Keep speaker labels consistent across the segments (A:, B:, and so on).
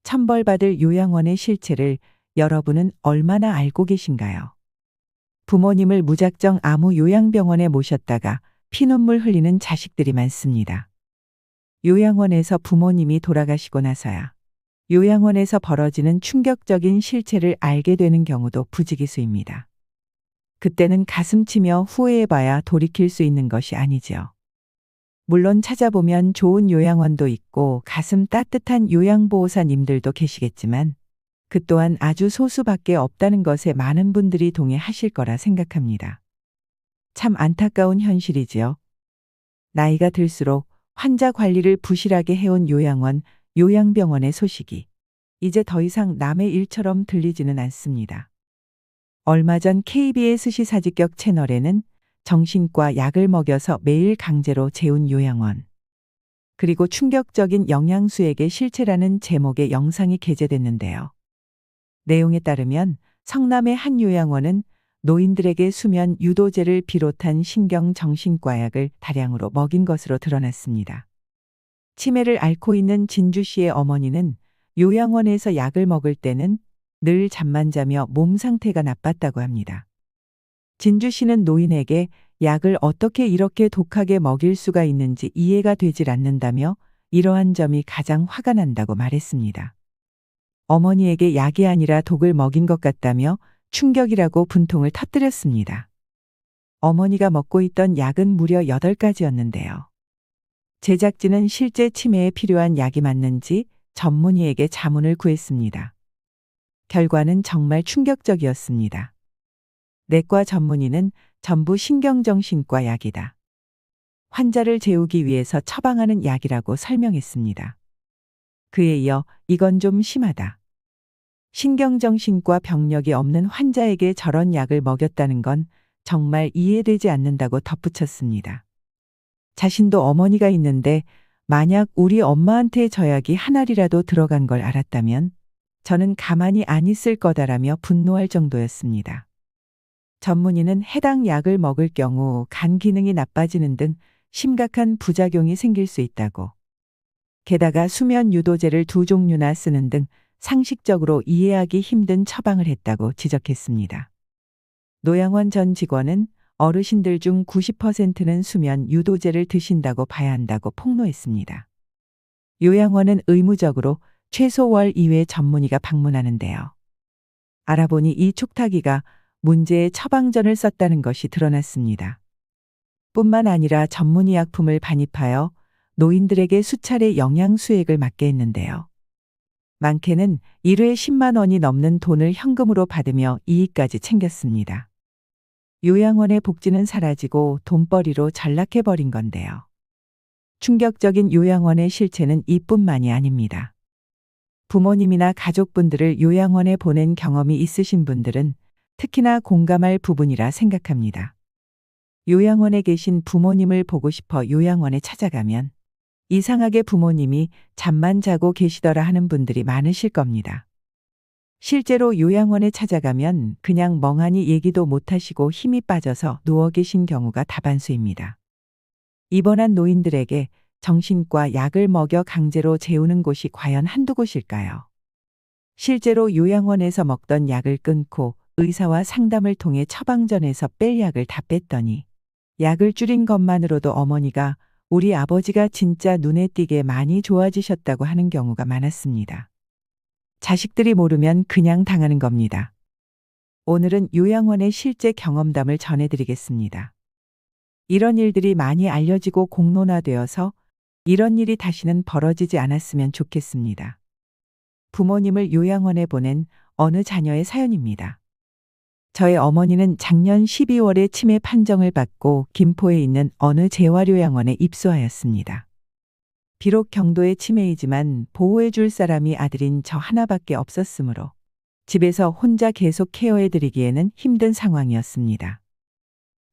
A: 천벌받을 요양원의 실체를 여러분은 얼마나 알고 계신가요? 부모님을 무작정 아무 요양병원에 모셨다가 피눈물 흘리는 자식들이 많습니다. 요양원에서 부모님이 돌아가시고 나서야 요양원에서 벌어지는 충격적인 실체를 알게 되는 경우도 부지기수입니다. 그때는 가슴치며 후회해봐야 돌이킬 수 있는 것이 아니지요. 물론 찾아보면 좋은 요양원도 있고 가슴 따뜻한 요양보호사님들도 계시겠지만 그 또한 아주 소수밖에 없다는 것에 많은 분들이 동의하실 거라 생각합니다. 참 안타까운 현실이지요. 나이가 들수록 환자 관리를 부실하게 해온 요양원, 요양병원의 소식이 이제 더 이상 남의 일처럼 들리지는 않습니다. 얼마 전 KBS 시사직격 채널에는 정신과 약을 먹여서 매일 강제로 재운 요양원, 그리고 충격적인 영양수액의 실체라는 제목의 영상이 게재됐는데요. 내용에 따르면 성남의 한 요양원은 노인들에게 수면 유도제를 비롯한 신경정신과 약을 다량으로 먹인 것으로 드러났습니다. 치매를 앓고 있는 진주 씨의 어머니는 요양원에서 약을 먹을 때는 늘 잠만 자며 몸 상태가 나빴다고 합니다. 진주 씨는 노인에게 약을 어떻게 이렇게 독하게 먹일 수가 있는지 이해가 되질 않는다며 이러한 점이 가장 화가 난다고 말했습니다. 어머니에게 약이 아니라 독을 먹인 것 같다며 충격이라고 분통을 터뜨렸습니다. 어머니가 먹고 있던 약은 무려 8가지였는데요. 제작진은 실제 치매에 필요한 약이 맞는지 전문의에게 자문을 구했습니다. 결과는 정말 충격적이었습니다. 내과 전문의는 전부 신경정신과 약이다. 환자를 재우기 위해서 처방하는 약이라고 설명했습니다. 그에 이어 이건 좀 심하다. 신경정신과 병력이 없는 환자에게 저런 약을 먹였다는 건 정말 이해되지 않는다고 덧붙였습니다. 자신도 어머니가 있는데 만약 우리 엄마한테 저 약이 한 알이라도 들어간 걸 알았다면 저는 가만히 안 있을 거다라며 분노할 정도였습니다. 전문의는 해당 약을 먹을 경우 간 기능이 나빠지는 등 심각한 부작용이 생길 수 있다고, 게다가 수면 유도제를 2종류나 쓰는 등 상식적으로 이해하기 힘든 처방을 했다고 지적했습니다. 노양원 전 직원은 어르신들 중 90%는 수면 유도제를 드신다고 봐야 한다고 폭로했습니다. 요양원은 의무적으로 최소 월 2회 전문의가 방문하는데요. 알아보니 이 촉탁이가 문제의 처방전을 썼다는 것이 드러났습니다. 뿐만 아니라 전문의 약품을 반입하여 노인들에게 수차례 영양수액을 맞게 했는데요. 많게는 1회 10만 원이 넘는 돈을 현금으로 받으며 이익까지 챙겼습니다. 요양원의 복지는 사라지고 돈벌이로 전락해버린 건데요. 충격적인 요양원의 실체는 이뿐만이 아닙니다. 부모님이나 가족분들을 요양원에 보낸 경험이 있으신 분들은 특히나 공감할 부분이라 생각합니다. 요양원에 계신 부모님을 보고 싶어 요양원에 찾아가면 이상하게 부모님이 잠만 자고 계시더라 하는 분들이 많으실 겁니다. 실제로 요양원에 찾아가면 그냥 멍하니 얘기도 못하시고 힘이 빠져서 누워 계신 경우가 다반수입니다. 입원한 노인들에게 정신과 약을 먹여 강제로 재우는 곳이 과연 한두 곳일까요? 실제로 요양원에서 먹던 약을 끊고 의사와 상담을 통해 처방전에서 뺄 약을 다 뺐더니 약을 줄인 것만으로도 어머니가 우리 아버지가 진짜 눈에 띄게 많이 좋아지셨다고 하는 경우가 많았습니다. 자식들이 모르면 그냥 당하는 겁니다. 오늘은 요양원의 실제 경험담을 전해드리겠습니다. 이런 일들이 많이 알려지고 공론화되어서 이런 일이 다시는 벌어지지 않았으면 좋겠습니다. 부모님을 요양원에 보낸 어느 자녀의 사연입니다. 저의 어머니는 작년 12월에 치매 판정을 받고 김포에 있는 어느 재활요양원에 입소하였습니다. 비록 경도의 치매이지만 보호해줄 사람이 아들인 저 하나밖에 없었으므로 집에서 혼자 계속 케어해드리기에는 힘든 상황이었습니다.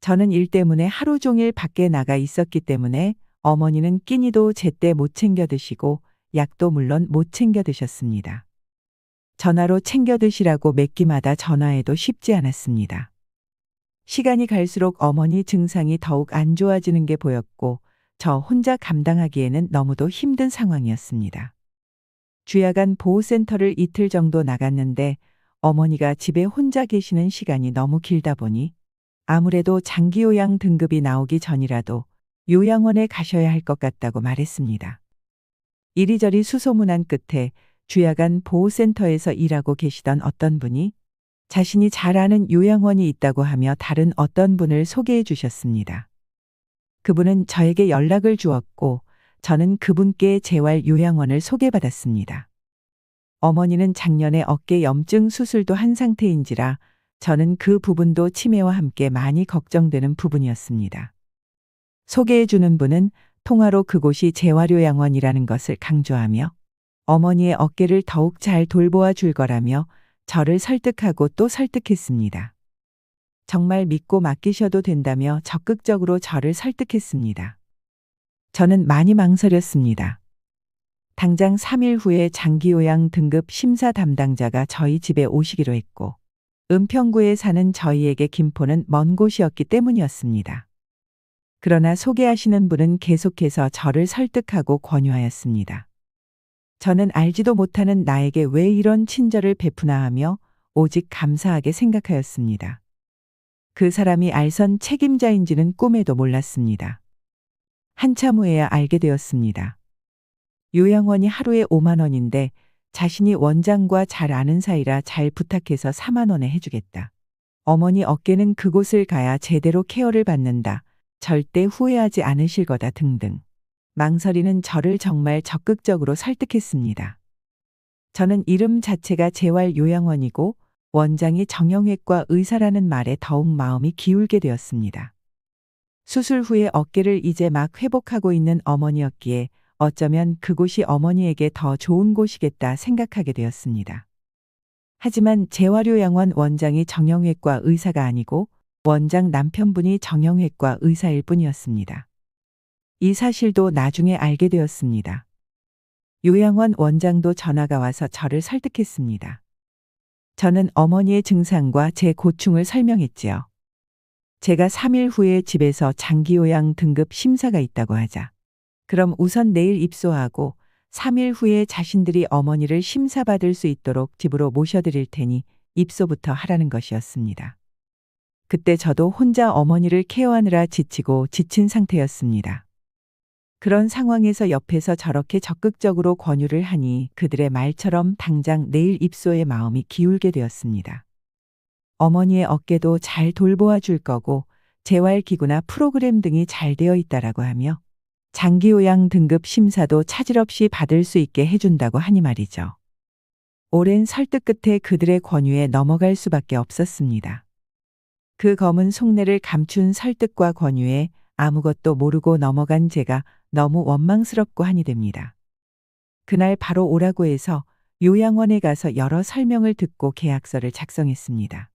A: 저는 일 때문에 하루 종일 밖에 나가 있었기 때문에 어머니는 끼니도 제때 못 챙겨 드시고 약도 물론 못 챙겨 드셨습니다. 전화로 챙겨 드시라고 몇 끼마다 전화해도 쉽지 않았습니다. 시간이 갈수록 어머니 증상이 더욱 안 좋아지는 게 보였고 저 혼자 감당하기에는 너무도 힘든 상황이었습니다. 주야간 보호센터를 이틀 정도 나갔는데 어머니가 집에 혼자 계시는 시간이 너무 길다 보니 아무래도 장기요양 등급이 나오기 전이라도 요양원에 가셔야 할 것 같다고 말했습니다. 이리저리 수소문한 끝에 주야간 보호센터에서 일하고 계시던 어떤 분이 자신이 잘 아는 요양원이 있다고 하며 다른 어떤 분을 소개해 주셨습니다. 그분은 저에게 연락을 주었고 저는 그분께 재활 요양원을 소개받았습니다. 어머니는 작년에 어깨 염증 수술도 한 상태인지라 저는 그 부분도 치매와 함께 많이 걱정되는 부분이었습니다. 소개해 주는 분은 통화로 그곳이 재활요양원이라는 것을 강조하며 어머니의 어깨를 더욱 잘 돌보아 줄 거라며 저를 설득하고 또 설득했습니다. 정말 믿고 맡기셔도 된다며 적극적으로 저를 설득했습니다. 저는 많이 망설였습니다. 당장 3일 후에 장기요양 등급 심사 담당자가 저희 집에 오시기로 했고 은평구에 사는 저희에게 김포는 먼 곳이었기 때문이었습니다. 그러나 소개하시는 분은 계속해서 저를 설득하고 권유하였습니다. 저는 알지도 못하는 나에게 왜 이런 친절을 베푸나 하며 오직 감사하게 생각하였습니다. 그 사람이 알선 책임자인지는 꿈에도 몰랐습니다. 한참 후에야 알게 되었습니다. 요양원이 하루에 5만 원인데 자신이 원장과 잘 아는 사이라 잘 부탁해서 4만 원에 해주겠다. 어머니 어깨는 그곳을 가야 제대로 케어를 받는다. 절대 후회하지 않으실 거다 등등. 망설이는 저를 정말 적극적으로 설득했습니다. 저는 이름 자체가 재활요양원이고 원장이 정형외과 의사라는 말에 더욱 마음이 기울게 되었습니다. 수술 후에 어깨를 이제 막 회복하고 있는 어머니였기에 어쩌면 그곳이 어머니에게 더 좋은 곳이겠다 생각하게 되었습니다. 하지만 재활요양원 원장이 정형외과 의사가 아니고 원장 남편분이 정형외과 의사일 뿐이었습니다. 이 사실도 나중에 알게 되었습니다. 요양원 원장도 전화가 와서 저를 설득했습니다. 저는 어머니의 증상과 제 고충을 설명했지요. 제가 3일 후에 집에서 장기요양 등급 심사가 있다고 하자. 그럼 우선 내일 입소하고 3일 후에 자신들이 어머니를 심사받을 수 있도록 집으로 모셔드릴 테니 입소부터 하라는 것이었습니다. 그때 저도 혼자 어머니를 케어하느라 지치고 지친 상태였습니다. 그런 상황에서 옆에서 저렇게 적극적으로 권유를 하니 그들의 말처럼 당장 내일 입소의 마음이 기울게 되었습니다. 어머니의 어깨도 잘 돌보아 줄 거고 재활기구나 프로그램 등이 잘 되어 있다라고 하며 장기요양 등급 심사도 차질 없이 받을 수 있게 해준다고 하니 말이죠. 오랜 설득 끝에 그들의 권유에 넘어갈 수밖에 없었습니다. 그 검은 속내를 감춘 설득과 권유에 아무것도 모르고 넘어간 제가 너무 원망스럽고 한이 됩니다. 그날 바로 오라고 해서 요양원에 가서 여러 설명을 듣고 계약서를 작성했습니다.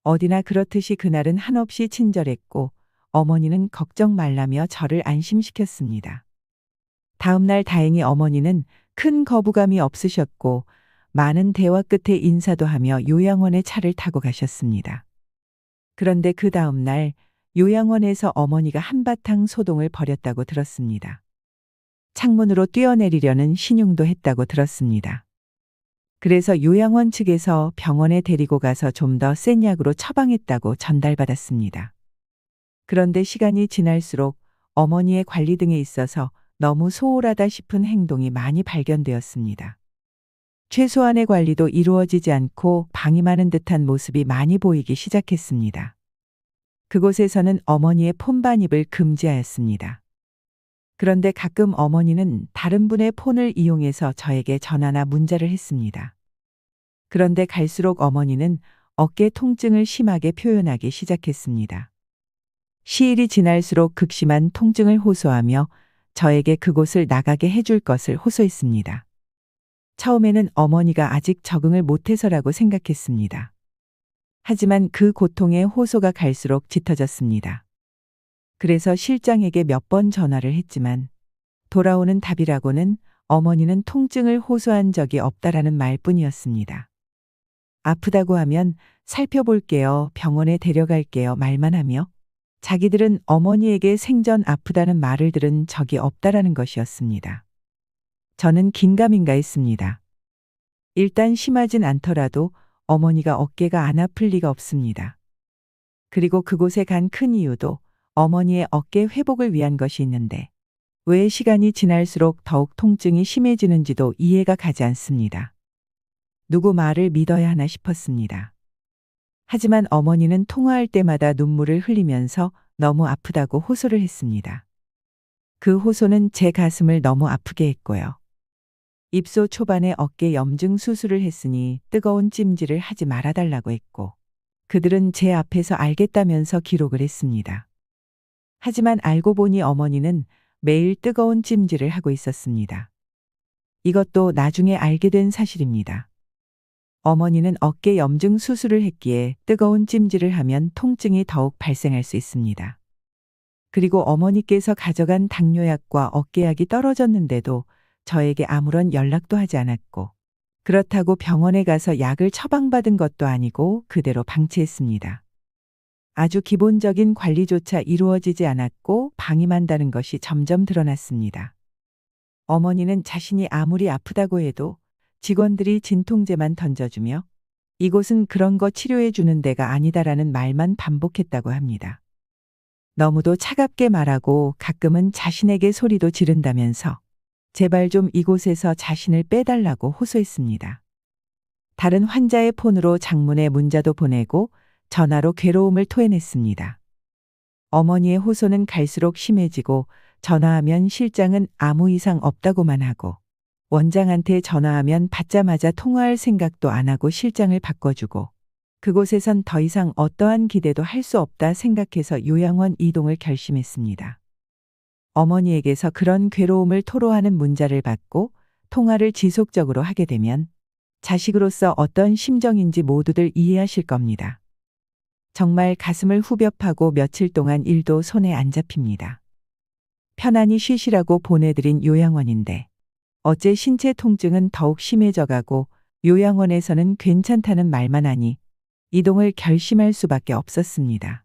A: 어디나 그렇듯이 그날은 한없이 친절했고 어머니는 걱정 말라며 저를 안심시켰습니다. 다음 날 다행히 어머니는 큰 거부감이 없으셨고 많은 대화 끝에 인사도 하며 요양원에 차를 타고 가셨습니다. 그런데 그 다음 날 요양원에서 어머니가 한바탕 소동을 벌였다고 들었습니다. 창문으로 뛰어내리려는 신용도 했다고 들었습니다. 그래서 요양원 측에서 병원에 데리고 가서 좀 더 센 약으로 처방했다고 전달받았습니다. 그런데 시간이 지날수록 어머니의 관리 등에 있어서 너무 소홀하다 싶은 행동이 많이 발견되었습니다. 최소한의 관리도 이루어지지 않고 방임하는 듯한 모습이 많이 보이기 시작했습니다. 그곳에서는 어머니의 폰 반입을 금지하였습니다. 그런데 가끔 어머니는 다른 분의 폰을 이용해서 저에게 전화나 문자를 했습니다. 그런데 갈수록 어머니는 어깨 통증을 심하게 표현하기 시작했습니다. 시일이 지날수록 극심한 통증을 호소하며 저에게 그곳을 나가게 해줄 것을 호소했습니다. 처음에는 어머니가 아직 적응을 못해서라고 생각했습니다. 하지만 그 고통의 호소가 갈수록 짙어졌습니다. 그래서 실장에게 몇 번 전화를 했지만 돌아오는 답이라고는 어머니는 통증을 호소한 적이 없다라는 말뿐이었습니다. 아프다고 하면 살펴볼게요, 병원에 데려갈게요 말만 하며 자기들은 어머니에게 생전 아프다는 말을 들은 적이 없다라는 것이었습니다. 저는 긴가민가 했습니다. 일단 심하진 않더라도 어머니가 어깨가 안 아플 리가 없습니다. 그리고 그곳에 간 큰 이유도 어머니의 어깨 회복을 위한 것이 있는데 왜 시간이 지날수록 더욱 통증이 심해지는지도 이해가 가지 않습니다. 누구 말을 믿어야 하나 싶었습니다. 하지만 어머니는 통화할 때마다 눈물을 흘리면서 너무 아프다고 호소를 했습니다. 그 호소는 제 가슴을 너무 아프게 했고요. 입소 초반에 어깨 염증 수술을 했으니 뜨거운 찜질을 하지 말아달라고 했고, 그들은 제 앞에서 알겠다면서 기록을 했습니다. 하지만 알고 보니 어머니는 매일 뜨거운 찜질을 하고 있었습니다. 이것도 나중에 알게 된 사실입니다. 어머니는 어깨 염증 수술을 했기에 뜨거운 찜질을 하면 통증이 더욱 발생할 수 있습니다. 그리고 어머니께서 가져간 당뇨약과 어깨약이 떨어졌는데도 저에게 아무런 연락도 하지 않았고, 그렇다고 병원에 가서 약을 처방받은 것도 아니고 그대로 방치했습니다. 아주 기본적인 관리조차 이루어지지 않았고 방임한다는 것이 점점 드러났습니다. 어머니는 자신이 아무리 아프다고 해도 직원들이 진통제만 던져주며 이곳은 그런 거 치료해 주는 데가 아니다라는 말만 반복했다고 합니다. 너무도 차갑게 말하고 가끔은 자신에게 소리도 지른다면서 제발 좀 이곳에서 자신을 빼달라고 호소했습니다. 다른 환자의 폰으로 장문의 문자도 보내고 전화로 괴로움을 토해냈습니다. 어머니의 호소는 갈수록 심해지고 전화하면 실장은 아무 이상 없다고만 하고 원장한테 전화하면 받자마자 통화할 생각도 안 하고 실장을 바꿔주고 그곳에선 더 이상 어떠한 기대도 할 수 없다 생각해서 요양원 이동을 결심했습니다. 어머니에게서 그런 괴로움을 토로하는 문자를 받고 통화를 지속적으로 하게 되면 자식으로서 어떤 심정인지 모두들 이해하실 겁니다. 정말 가슴을 후벼 파고 며칠 동안 일도 손에 안 잡힙니다. 편안히 쉬시라고 보내드린 요양원인데 어째 신체 통증은 더욱 심해져 가고 요양원에서는 괜찮다는 말만 하니 이동을 결심할 수밖에 없었습니다.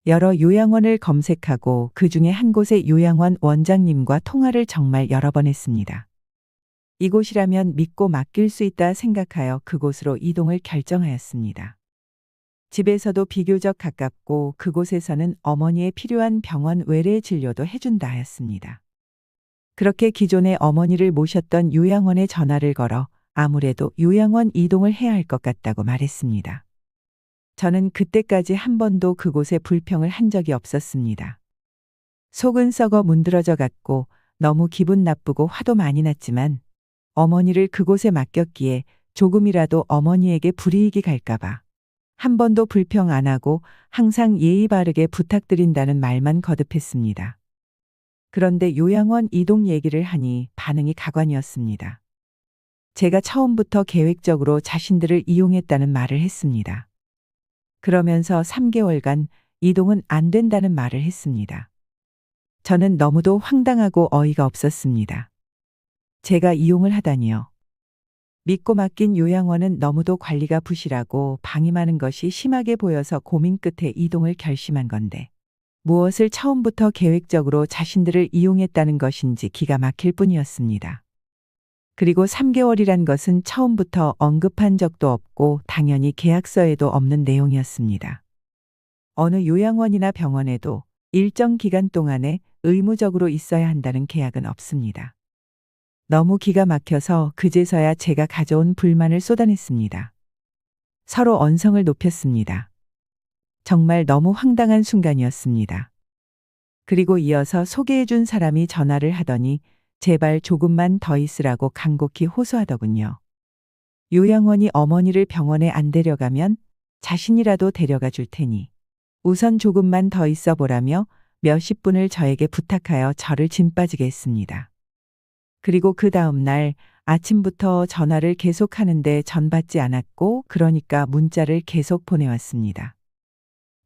A: 여러 요양원을 검색하고 그중에 한 곳의 요양원 원장님과 통화를 정말 여러 번 했습니다. 이곳이라면 믿고 맡길 수 있다 생각하여 그곳으로 이동을 결정하였습니다. 집에서도 비교적 가깝고 그곳에서는 어머니의 필요한 병원 외래 진료도 해준다 하였습니다. 그렇게 기존에 어머니를 모셨던 요양원에 전화를 걸어 아무래도 요양원 이동을 해야 할 것 같다고 말했습니다. 저는 그때까지 한 번도 그곳에 불평을 한 적이 없었습니다. 속은 썩어 문드러져 갔고 너무 기분 나쁘고 화도 많이 났지만 어머니를 그곳에 맡겼기에 조금이라도 어머니에게 불이익이 갈까봐 한 번도 불평 안 하고 항상 예의 바르게 부탁드린다는 말만 거듭했습니다. 그런데 요양원 이동 얘기를 하니 반응이 가관이었습니다. 제가 처음부터 계획적으로 자신들을 이용했다는 말을 했습니다. 그러면서 3개월간 이동은 안 된다는 말을 했습니다. 저는 너무도 황당하고 어이가 없었습니다. 제가 이용을 하다니요. 믿고 맡긴 요양원은 너무도 관리가 부실하고 방임하는 것이 심하게 보여서 고민 끝에 이동을 결심한 건데 무엇을 처음부터 계획적으로 자신들을 이용했다는 것인지 기가 막힐 뿐이었습니다. 그리고 3개월이란 것은 처음부터 언급한 적도 없고 당연히 계약서에도 없는 내용이었습니다. 어느 요양원이나 병원에도 일정 기간 동안에 의무적으로 있어야 한다는 계약은 없습니다. 너무 기가 막혀서 그제서야 제가 가져온 불만을 쏟아냈습니다. 서로 언성을 높였습니다. 정말 너무 황당한 순간이었습니다. 그리고 이어서 소개해준 사람이 전화를 하더니 제발 조금만 더 있으라고 간곡히 호소하더군요. 요양원이 어머니를 병원에 안 데려가면 자신이라도 데려가 줄 테니 우선 조금만 더 있어 보라며 몇십 분을 저에게 부탁하여 저를 짐 빠지게 했습니다. 그리고 그 다음 날 아침부터 전화를 계속하는데 전 받지 않았고 그러니까 문자를 계속 보내왔습니다.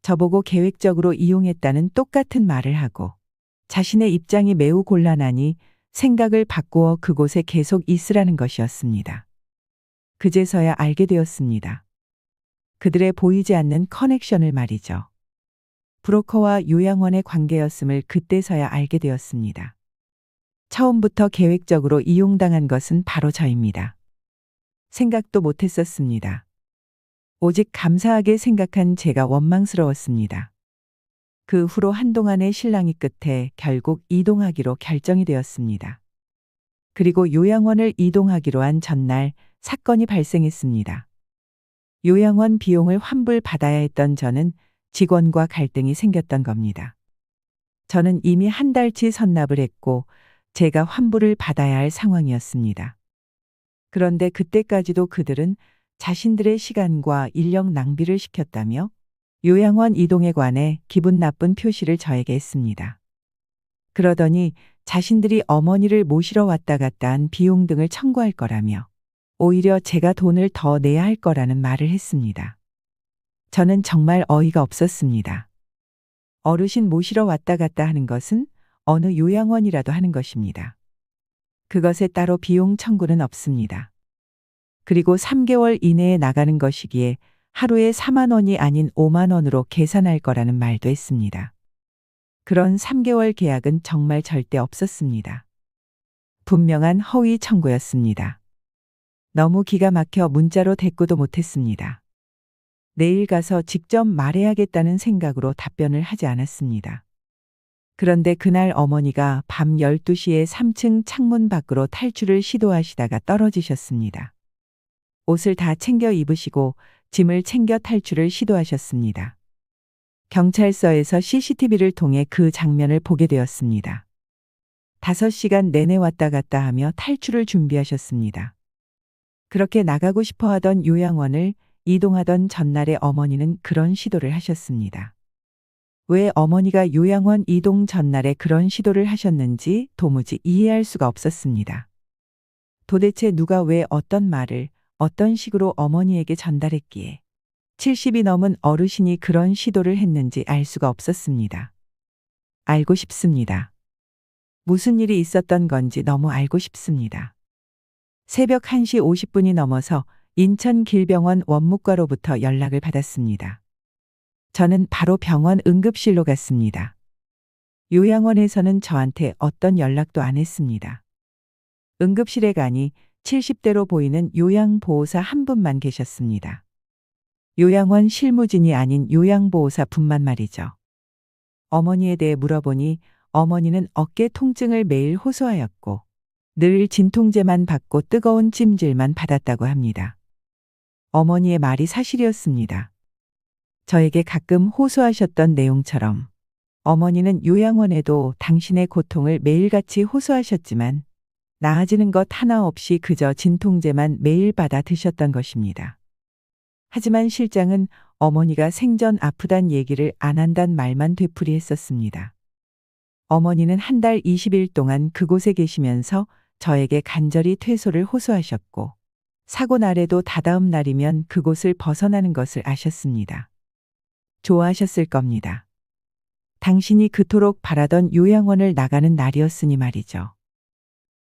A: 저보고 계획적으로 이용했다는 똑같은 말을 하고 자신의 입장이 매우 곤란하니 생각을 바꾸어 그곳에 계속 있으라는 것이었습니다. 그제서야 알게 되었습니다. 그들의 보이지 않는 커넥션을 말이죠. 브로커와 요양원의 관계였음을 그때서야 알게 되었습니다. 처음부터 계획적으로 이용당한 것은 바로 저입니다. 생각도 못했었습니다. 오직 감사하게 생각한 제가 원망스러웠습니다. 그 후로 한동안의 실랑이 끝에 결국 이동하기로 결정이 되었습니다. 그리고 요양원을 이동하기로 한 전날 사건이 발생했습니다. 요양원 비용을 환불받아야 했던 저는 직원과 갈등이 생겼던 겁니다. 저는 이미 한 달치 선납을 했고 제가 환불을 받아야 할 상황이었습니다. 그런데 그때까지도 그들은 자신들의 시간과 인력 낭비를 시켰다며 요양원 이동에 관해 기분 나쁜 표시를 저에게 했습니다. 그러더니 자신들이 어머니를 모시러 왔다 갔다 한 비용 등을 청구할 거라며 오히려 제가 돈을 더 내야 할 거라는 말을 했습니다. 저는 정말 어이가 없었습니다. 어르신 모시러 왔다 갔다 하는 것은 어느 요양원이라도 하는 것입니다. 그것에 따로 비용 청구는 없습니다. 그리고 3개월 이내에 나가는 것이기에 하루에 4만 원이 아닌 5만 원으로 계산할 거라는 말도 했습니다. 그런 3개월 계약은 정말 절대 없었습니다. 분명한 허위 청구였습니다. 너무 기가 막혀 문자로 대꾸도 못했습니다. 내일 가서 직접 말해야겠다는 생각으로 답변을 하지 않았습니다. 그런데 그날 어머니가 밤 12시에 3층 창문 밖으로 탈출을 시도하시다가 떨어지셨습니다. 옷을 다 챙겨 입으시고 짐을 챙겨 탈출을 시도하셨습니다. 경찰서에서 CCTV를 통해 그 장면을 보게 되었습니다. 5시간 내내 왔다 갔다 하며 탈출을 준비하셨습니다. 그렇게 나가고 싶어 하던 요양원을 이동하던 전날에 어머니는 그런 시도를 하셨습니다. 왜 어머니가 요양원 이동 전날에 그런 시도를 하셨는지 도무지 이해할 수가 없었습니다. 도대체 누가 왜 어떤 말을 어떤 식으로 어머니에게 전달했기에 70이 넘은 어르신이 그런 시도를 했는지 알 수가 없었습니다. 알고 싶습니다. 무슨 일이 있었던 건지 너무 알고 싶습니다. 새벽 1시 50분이 넘어서 인천길병원 원무과로부터 연락을 받았습니다. 저는 바로 병원 응급실로 갔습니다. 요양원에서는 저한테 어떤 연락도 안 했습니다. 응급실에 가니 70대로 보이는 요양보호사 한 분만 계셨습니다. 요양원 실무진이 아닌 요양보호사 분만 말이죠. 어머니에 대해 물어보니 어머니는 어깨 통증을 매일 호소하였고 늘 진통제만 받고 뜨거운 찜질만 받았다고 합니다. 어머니의 말이 사실이었습니다. 저에게 가끔 호소하셨던 내용처럼 어머니는 요양원에도 당신의 고통을 매일같이 호소하셨지만 나아지는 것 하나 없이 그저 진통제만 매일 받아 드셨던 것입니다. 하지만 실장은 어머니가 생전 아프단 얘기를 안 한단 말만 되풀이했었습니다. 어머니는 한 달 20일 동안 그곳에 계시면서 저에게 간절히 퇴소를 호소하셨고 사고 날에도 다다음 날이면 그곳을 벗어나는 것을 아셨습니다. 좋아하셨을 겁니다. 당신이 그토록 바라던 요양원을 나가는 날이었으니 말이죠.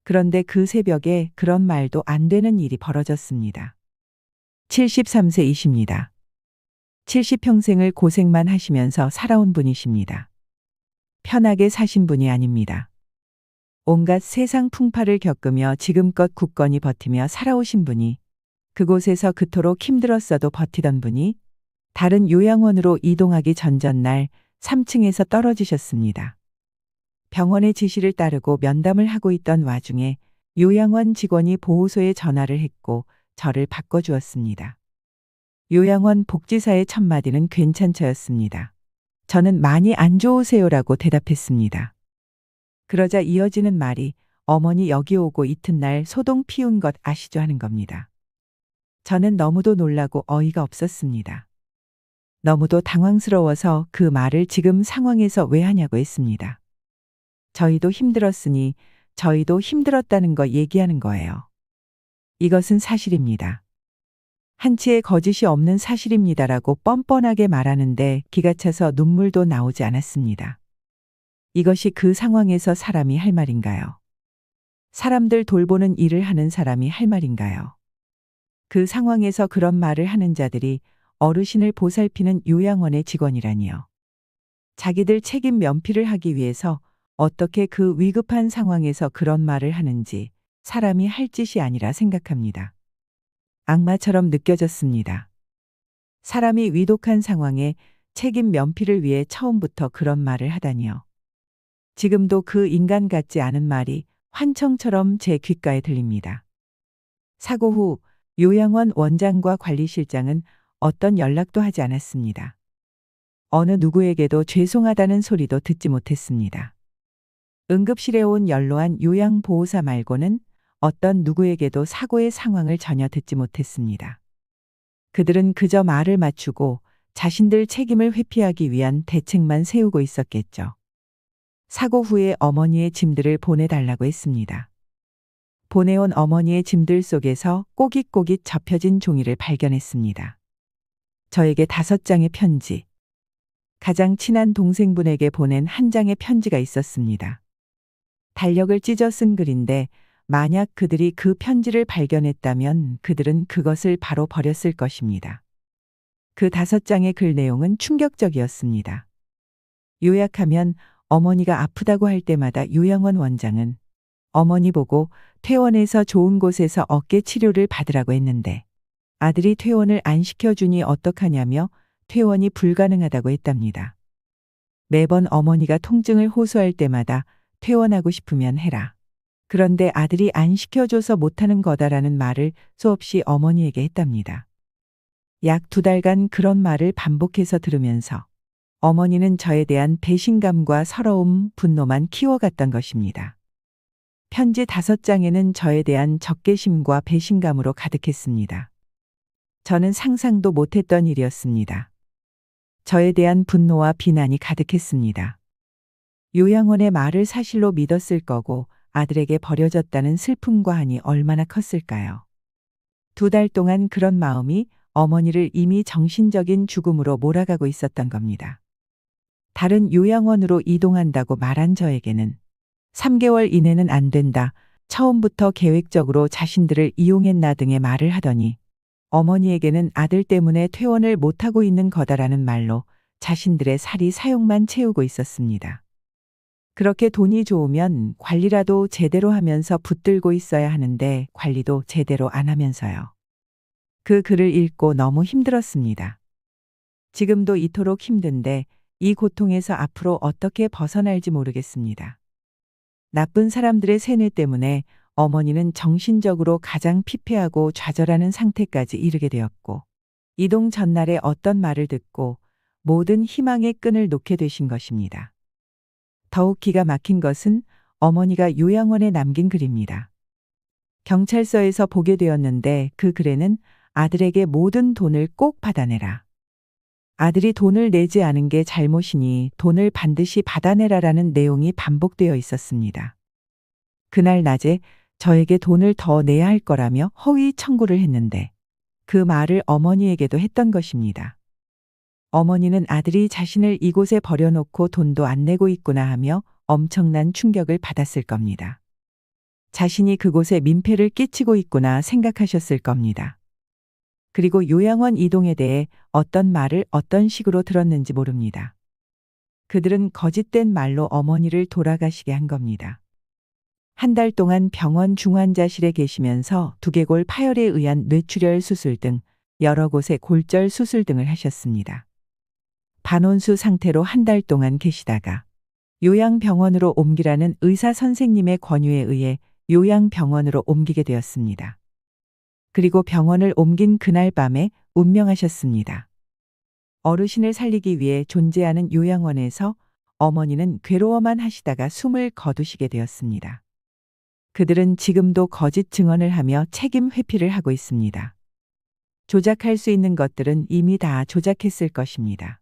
A: 그런데 그 새벽에 그런 말도 안 되는 일이 벌어졌습니다. 73세이십니다. 70평생을 고생만 하시면서 살아온 분이십니다. 편하게 사신 분이 아닙니다. 온갖 세상 풍파를 겪으며 지금껏 굳건히 버티며 살아오신 분이 그곳에서 그토록 힘들었어도 버티던 분이 다른 요양원으로 이동하기 전날 3층에서 떨어지셨습니다. 병원의 지시를 따르고 면담을 하고 있던 와중에 요양원 직원이 보호소에 전화를 했고 저를 바꿔주었습니다. 요양원 복지사의 첫 마디는 괜찮죠였습니다. 저는 많이 안 좋으세요라고 대답했습니다. 그러자 이어지는 말이 어머니 여기 오고 이튿날 소동 피운 것 아시죠 하는 겁니다. 저는 너무도 놀라고 어이가 없었습니다. 너무도 당황스러워서 그 말을 지금 상황에서 왜 하냐고 했습니다. 저희도 힘들었으니 저희도 힘들었다는 거 얘기하는 거예요. 이것은 사실입니다. 한치의 거짓이 없는 사실입니다라고 뻔뻔하게 말하는데 기가 차서 눈물도 나오지 않았습니다. 이것이 그 상황에서 사람이 할 말인가요? 사람들 돌보는 일을 하는 사람이 할 말인가요? 그 상황에서 그런 말을 하는 자들이 어르신을 보살피는 요양원의 직원이라니요. 자기들 책임 면피를 하기 위해서 어떻게 그 위급한 상황에서 그런 말을 하는지 사람이 할 짓이 아니라 생각합니다. 악마처럼 느껴졌습니다. 사람이 위독한 상황에 책임 면피를 위해 처음부터 그런 말을 하다니요. 지금도 그 인간 같지 않은 말이 환청처럼 제 귓가에 들립니다. 사고 후 요양원 원장과 관리실장은 어떤 연락도 하지 않았습니다. 어느 누구에게도 죄송하다는 소리도 듣지 못했습니다. 응급실에 온 연로한 요양보호사 말고는 어떤 누구에게도 사고의 상황을 전혀 듣지 못했습니다. 그들은 그저 말을 맞추고 자신들 책임을 회피하기 위한 대책만 세우고 있었겠죠. 사고 후에 어머니의 짐들을 보내달라고 했습니다. 보내온 어머니의 짐들 속에서 꼬깃꼬깃 접혀진 종이를 발견했습니다. 저에게 5장의 편지, 가장 친한 동생분에게 보낸 한 장의 편지가 있었습니다. 달력을 찢어 쓴 글인데 만약 그들이 그 편지를 발견했다면 그들은 그것을 바로 버렸을 것입니다. 그 5장의 글 내용은 충격적이었습니다. 요약하면 어머니가 아프다고 할 때마다 요양원 원장은 어머니 보고 퇴원해서 좋은 곳에서 어깨 치료를 받으라고 했는데 아들이 퇴원을 안 시켜주니 어떡하냐며 퇴원이 불가능하다고 했답니다. 매번 어머니가 통증을 호소할 때마다 퇴원하고 싶으면 해라. 그런데 아들이 안 시켜줘서 못하는 거다라는 말을 수없이 어머니에게 했답니다. 약 2달간 그런 말을 반복해서 들으면서 어머니는 저에 대한 배신감과 서러움, 분노만 키워갔던 것입니다. 편지 5장에는 저에 대한 적개심과 배신감으로 가득했습니다. 저는 상상도 못했던 일이었습니다. 저에 대한 분노와 비난이 가득했습니다. 요양원의 말을 사실로 믿었을 거고 아들에게 버려졌다는 슬픔과 한이 얼마나 컸을까요? 2달 동안 그런 마음이 어머니를 이미 정신적인 죽음으로 몰아가고 있었던 겁니다. 다른 요양원으로 이동한다고 말한 저에게는 3개월 이내는 안 된다. 처음부터 계획적으로 자신들을 이용했나 등의 말을 하더니 어머니에게는 아들 때문에 퇴원을 못하고 있는 거다라는 말로 자신들의 살이 사욕만 채우고 있었습니다. 그렇게 돈이 좋으면 관리라도 제대로 하면서 붙들고 있어야 하는데 관리도 제대로 안 하면서요. 그 글을 읽고 너무 힘들었습니다. 지금도 이토록 힘든데 이 고통에서 앞으로 어떻게 벗어날지 모르겠습니다. 나쁜 사람들의 세뇌 때문에 어머니는 정신적으로 가장 피폐하고 좌절하는 상태까지 이르게 되었고 이동 전날에 어떤 말을 듣고 모든 희망의 끈을 놓게 되신 것입니다. 더욱 기가 막힌 것은 어머니가 요양원에 남긴 글입니다. 경찰서에서 보게 되었는데 그 글에는 아들에게 모든 돈을 꼭 받아내라. 아들이 돈을 내지 않은 게 잘못이니 돈을 반드시 받아내라라는 내용이 반복되어 있었습니다. 그날 낮에 저에게 돈을 더 내야 할 거라며 허위 청구를 했는데 그 말을 어머니에게도 했던 것입니다. 어머니는 아들이 자신을 이곳에 버려놓고 돈도 안 내고 있구나 하며 엄청난 충격을 받았을 겁니다. 자신이 그곳에 민폐를 끼치고 있구나 생각하셨을 겁니다. 그리고 요양원 이동에 대해 어떤 말을 어떤 식으로 들었는지 모릅니다. 그들은 거짓된 말로 어머니를 돌아가시게 한 겁니다. 한 달 동안 병원 중환자실에 계시면서 두개골 파열에 의한 뇌출혈 수술 등 여러 곳의 골절 수술 등을 하셨습니다. 반원수 상태로 한 달 동안 계시다가 요양병원으로 옮기라는 의사 선생님의 권유에 의해 요양병원으로 옮기게 되었습니다. 그리고 병원을 옮긴 그날 밤에 운명하셨습니다. 어르신을 살리기 위해 존재하는 요양원에서 어머니는 괴로워만 하시다가 숨을 거두시게 되었습니다. 그들은 지금도 거짓 증언을 하며 책임 회피를 하고 있습니다. 조작할 수 있는 것들은 이미 다 조작했을 것입니다.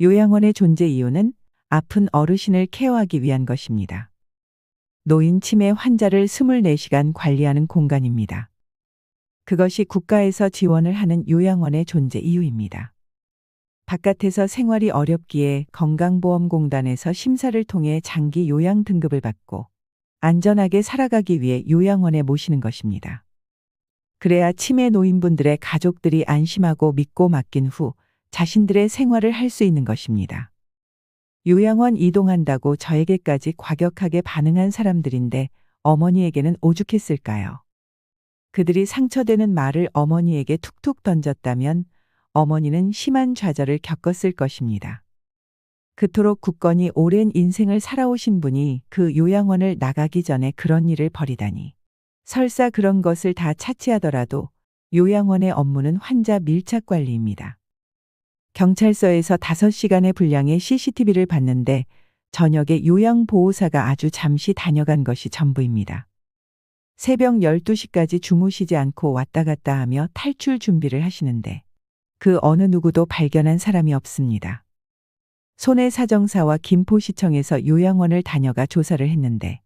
A: 요양원의 존재 이유는 아픈 어르신을 케어하기 위한 것입니다. 노인 치매 환자를 24시간 관리하는 공간입니다. 그것이 국가에서 지원을 하는 요양원의 존재 이유입니다. 바깥에서 생활이 어렵기에 건강보험공단에서 심사를 통해 장기 요양 등급을 받고 안전하게 살아가기 위해 요양원에 모시는 것입니다. 그래야 치매 노인분들의 가족들이 안심하고 믿고 맡긴 후 자신들의 생활을 할 수 있는 것입니다. 요양원 이동한다고 저에게까지 과격하게 반응한 사람들인데 어머니에게는 오죽했을까요? 그들이 상처되는 말을 어머니에게 툭툭 던졌다면 어머니는 심한 좌절을 겪었을 것입니다. 그토록 굳건히 오랜 인생을 살아오신 분이 그 요양원을 나가기 전에 그런 일을 벌이다니. 설사 그런 것을 다 차치하더라도 요양원의 업무는 환자 밀착 관리입니다. 경찰서에서 5시간의 분량의 CCTV를 봤는데 저녁에 요양보호사가 아주 잠시 다녀간 것이 전부입니다. 새벽 12시까지 주무시지 않고 왔다 갔다 하며 탈출 준비를 하시는데 그 어느 누구도 발견한 사람이 없습니다. 손해사정사와 김포시청에서 요양원을 다녀가 조사를 했는데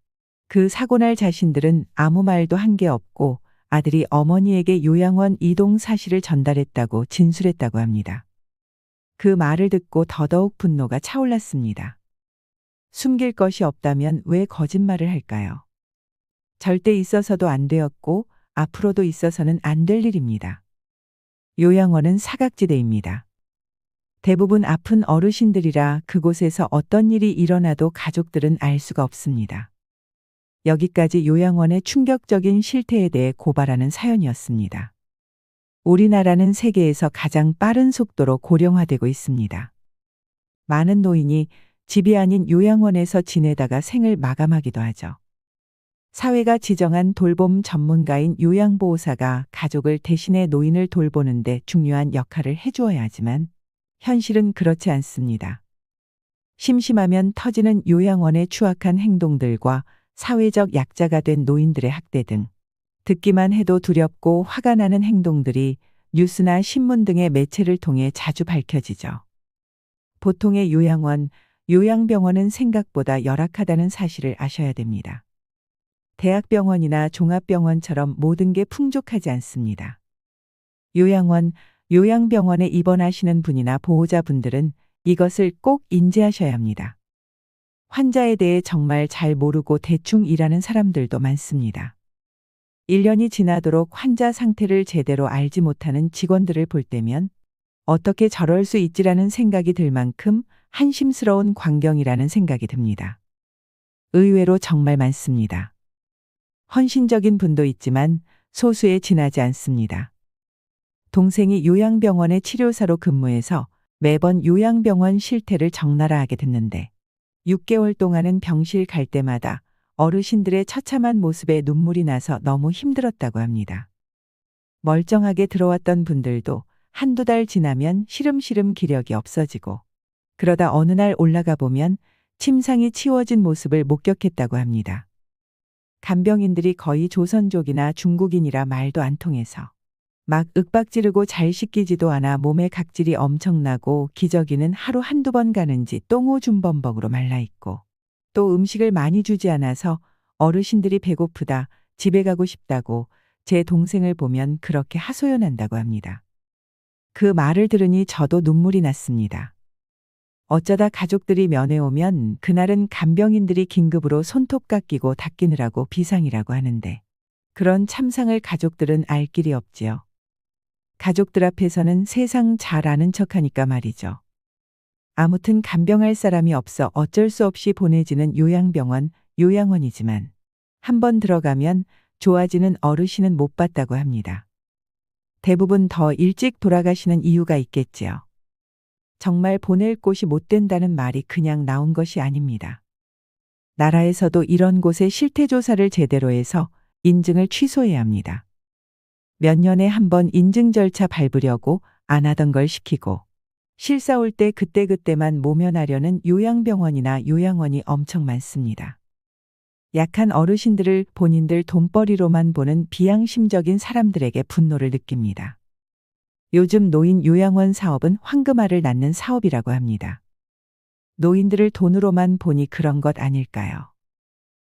A: 그 사고날 자신들은 아무 말도 한 게 없고 아들이 어머니에게 요양원 이동 사실을 전달했다고 진술했다고 합니다. 그 말을 듣고 더더욱 분노가 차올랐습니다. 숨길 것이 없다면 왜 거짓말을 할까요? 절대 있어서도 안 되었고 앞으로도 있어서는 안 될 일입니다. 요양원은 사각지대입니다. 대부분 아픈 어르신들이라 그곳에서 어떤 일이 일어나도 가족들은 알 수가 없습니다. 여기까지 요양원의 충격적인 실태에 대해 고발하는 사연이었습니다. 우리나라는 세계에서 가장 빠른 속도로 고령화되고 있습니다. 많은 노인이 집이 아닌 요양원에서 지내다가 생을 마감하기도 하죠. 사회가 지정한 돌봄 전문가인 요양보호사가 가족을 대신해 노인을 돌보는데 중요한 역할을 해주어야 하지만 현실은 그렇지 않습니다. 심심하면 터지는 요양원의 추악한 행동들과 사회적 약자가 된 노인들의 학대 등 듣기만 해도 두렵고 화가 나는 행동들이 뉴스나 신문 등의 매체를 통해 자주 밝혀지죠. 보통의 요양원, 요양병원은 생각보다 열악하다는 사실을 아셔야 됩니다. 대학병원이나 종합병원처럼 모든 게 풍족하지 않습니다. 요양원, 요양병원에 입원하시는 분이나 보호자분들은 이것을 꼭 인지하셔야 합니다. 환자에 대해 정말 잘 모르고 대충 일하는 사람들도 많습니다. 1년이 지나도록 환자 상태를 제대로 알지 못하는 직원들을 볼 때면 어떻게 저럴 수 있지라는 생각이 들 만큼 한심스러운 광경이라는 생각이 듭니다. 의외로 정말 많습니다. 헌신적인 분도 있지만 소수에 지나지 않습니다. 동생이 요양병원의 치료사로 근무해서 매번 요양병원 실태를 적나라하게 듣는데 6개월 동안은 병실 갈 때마다 어르신들의 처참한 모습에 눈물이 나서 너무 힘들었다고 합니다. 멀쩡하게 들어왔던 분들도 한두 달 지나면 시름시름 기력이 없어지고 그러다 어느 날 올라가 보면 침상이 치워진 모습을 목격했다고 합니다. 간병인들이 거의 조선족이나 중국인이라 말도 안 통해서 막 윽박지르고 잘 씻기지도 않아 몸에 각질이 엄청나고 기저귀는 하루 한두 번 가는지 똥오줌범벅으로 말라있고 또 음식을 많이 주지 않아서 어르신들이 배고프다, 집에 가고 싶다고 제 동생을 보면 그렇게 하소연한다고 합니다. 그 말을 들으니 저도 눈물이 났습니다. 어쩌다 가족들이 면회 오면 그날은 간병인들이 긴급으로 손톱 깎이고 닦이느라고 비상이라고 하는데 그런 참상을 가족들은 알 길이 없지요. 가족들 앞에서는 세상 잘 아는 척하니까 말이죠. 아무튼 간병할 사람이 없어 어쩔 수 없이 보내지는 요양병원, 요양원이지만 한번 들어가면 좋아지는 어르신은 못 봤다고 합니다. 대부분 더 일찍 돌아가시는 이유가 있겠지요. 정말 보낼 곳이 못 된다는 말이 그냥 나온 것이 아닙니다. 나라에서도 이런 곳의 실태조사를 제대로 해서 인증을 취소해야 합니다. 몇 년에 한 번 인증 절차 밟으려고 안 하던 걸 시키고 실사 올 때 그때그때만 모면하려는 요양병원이나 요양원이 엄청 많습니다. 약한 어르신들을 본인들 돈벌이로만 보는 비양심적인 사람들에게 분노를 느낍니다. 요즘 노인 요양원 사업은 황금알을 낳는 사업이라고 합니다. 노인들을 돈으로만 보니 그런 것 아닐까요?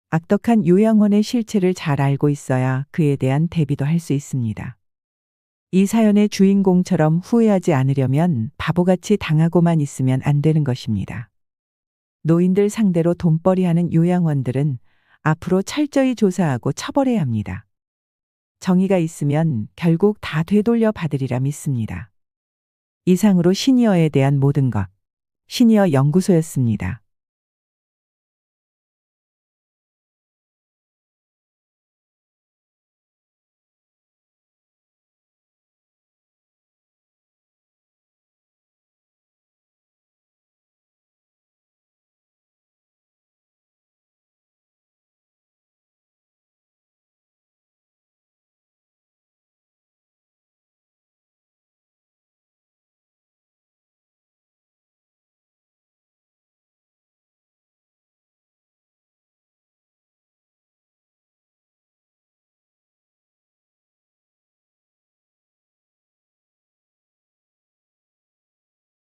A: 악덕한 요양원의 실체를 잘 알고 있어야 그에 대한 대비도 할 수 있습니다. 이 사연의 주인공처럼 후회하지 않으려면 바보같이 당하고만 있으면 안 되는 것입니다. 노인들 상대로 돈벌이하는 요양원들은 앞으로 철저히 조사하고 처벌해야 합니다. 정의가 있으면 결국 다 되돌려 받으리라 믿습니다. 이상으로 시니어에 대한 모든 것, 시니어 연구소였습니다.